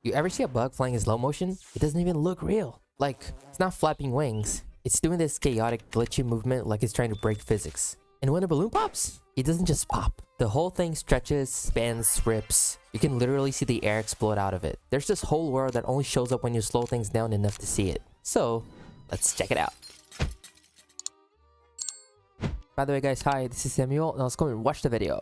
You ever see a bug flying in slow motion? It doesn't even look real. Like, it's not flapping wings. It's doing this chaotic, glitchy movement like it's trying to break physics. And when the balloon pops, it doesn't just pop. The whole thing stretches, bends, rips. You can literally see the air explode out of it. There's this whole world that only shows up when you slow things down enough to see it. So, let's check it out. By the way guys, hi, this is Samuel, and let's go and watch the video.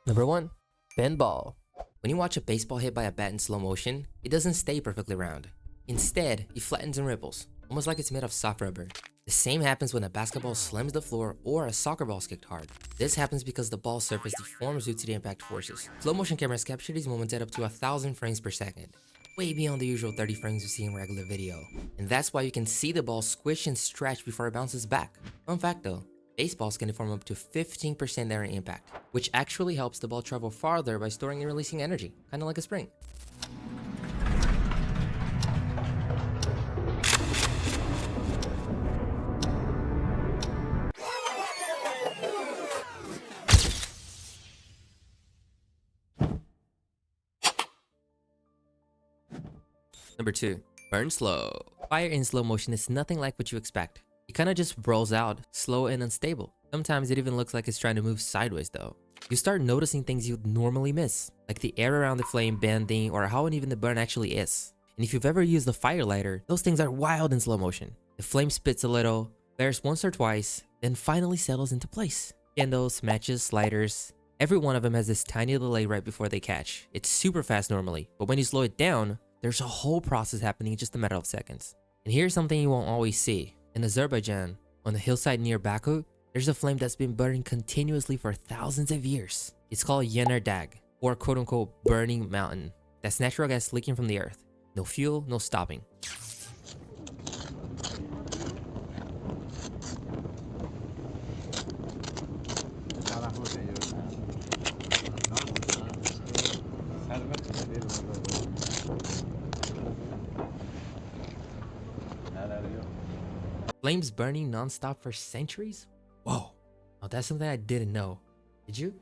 Number 1. Pinball. When you watch a baseball hit by a bat in slow motion, it doesn't stay perfectly round. Instead, it flattens and ripples, almost like it's made of soft rubber. The same happens when a basketball slams the floor or a soccer ball is kicked hard. This happens because the ball's surface deforms due to the impact forces. Slow motion cameras capture these moments at up to 1,000 frames per second, way beyond the usual 30 frames you see in regular video. And that's why you can see the ball squish and stretch before it bounces back. Fun fact though, baseballs can deform up to 15% during impact, which actually helps the ball travel farther by storing and releasing energy, kinda like a spring. Number 2. Burn slow. Fire in slow motion is nothing like what you expect. It kinda just rolls out, slow and unstable. Sometimes it even looks like it's trying to move sideways though. You start noticing things you'd normally miss, like the air around the flame bending or how uneven the burn actually is. And if you've ever used a fire lighter, those things are wild in slow motion. The flame spits a little, flares once or twice, then finally settles into place. Candles, matches, lighters, every one of them has this tiny delay right before they catch. It's super fast normally, but when you slow it down, there's a whole process happening in just a matter of seconds. And here's something you won't always see. In Azerbaijan, on the hillside near Baku, there's a flame that's been burning continuously for thousands of years. It's called Yener Dag, or quote-unquote burning mountain. That's natural gas leaking from the earth. No fuel, no stopping. Flames burning non-stop for centuries? Whoa, now that's something I didn't know. Did you?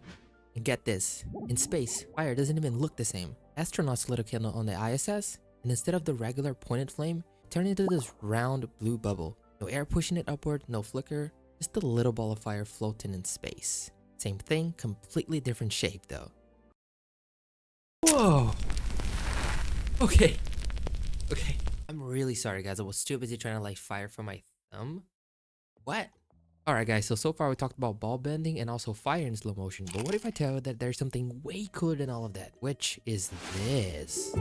And get this, in space, fire doesn't even look the same. Astronauts lit a candle on the ISS, and instead of the regular pointed flame, it turned into this round blue bubble. No air pushing it upward, no flicker, just a little ball of fire floating in space. Same thing, completely different shape though. Whoa! Okay. I'm really sorry guys, I was too busy trying to light fire from my thumb. What? Alright guys, so far we talked about ball bending and also fire in slow motion, but what if I tell you that there's something way cooler than all of that, which is this.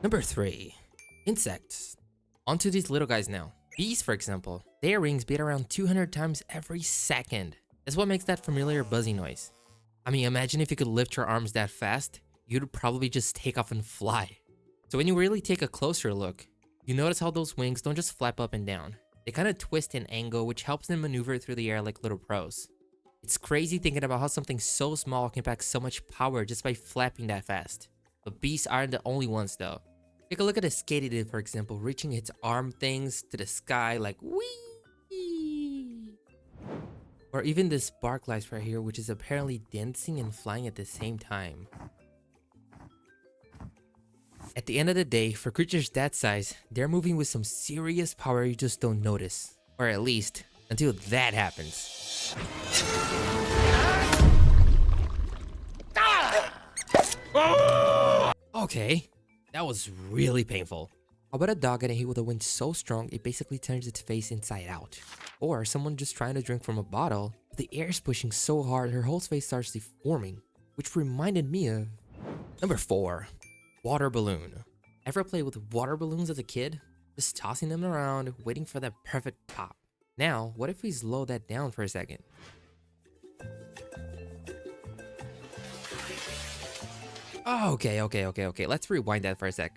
Number 3. Insects. Onto these little guys now. Bees, for example, their wings beat around 200 times every second. That's what makes that familiar buzzing noise. I mean, imagine if you could lift your arms that fast, you'd probably just take off and fly. So when you really take a closer look, you notice how those wings don't just flap up and down. They kind of twist and angle, which helps them maneuver through the air like little pros. It's crazy thinking about how something so small can pack so much power just by flapping that fast. But bees aren't the only ones though. Take a look at a skatidid, for example, reaching its arm things to the sky like whee! Or even this spark lights right here, which is apparently dancing and flying at the same time. At the end of the day, for creatures that size, they're moving with some serious power you just don't notice. Or at least, until that happens. Okay, that was really painful. How about a dog getting hit with a wind so strong it basically turns its face inside out? Or someone just trying to drink from a bottle, but the air is pushing so hard her whole face starts deforming, which reminded me of... Number 4. Water balloon. Ever play with water balloons as a kid? Just tossing them around, waiting for that perfect pop. Now, what if we slow that down for a second? Oh, okay. Let's rewind that for a sec.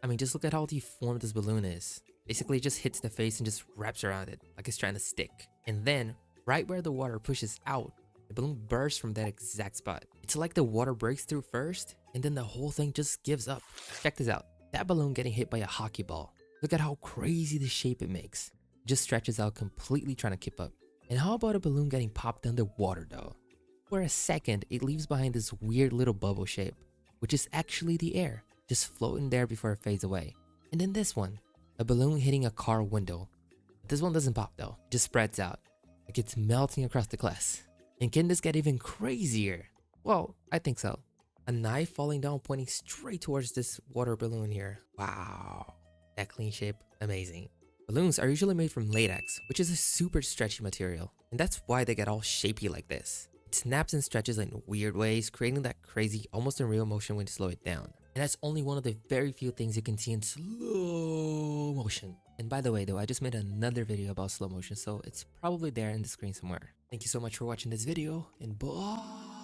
I mean, just look at how deformed this balloon is. Basically, it just hits the face and just wraps around it, like it's trying to stick. And then, right where the water pushes out, the balloon bursts from that exact spot. It's like the water breaks through first, and then the whole thing just gives up. Check this out. That balloon getting hit by a hockey ball. Look at how crazy the shape it makes. It just stretches out completely trying to keep up. And how about a balloon getting popped underwater though? For a second, it leaves behind this weird little bubble shape, which is actually the air, just floating there before it fades away. And then this one, a balloon hitting a car window. This one doesn't pop though, just spreads out, like it's melting across the glass. And can this get even crazier? Well, I think so. A knife falling down pointing straight towards this water balloon here. Wow, that clean shape, amazing. Balloons are usually made from latex, which is a super stretchy material, and that's why they get all shapy like this. It snaps and stretches in weird ways, creating that crazy, almost unreal motion when you slow it down. And that's only one of the very few things you can see in slow motion. And by the way though, I just made another video about slow motion, so it's probably there in the screen somewhere. Thank you so much for watching this video, and bye!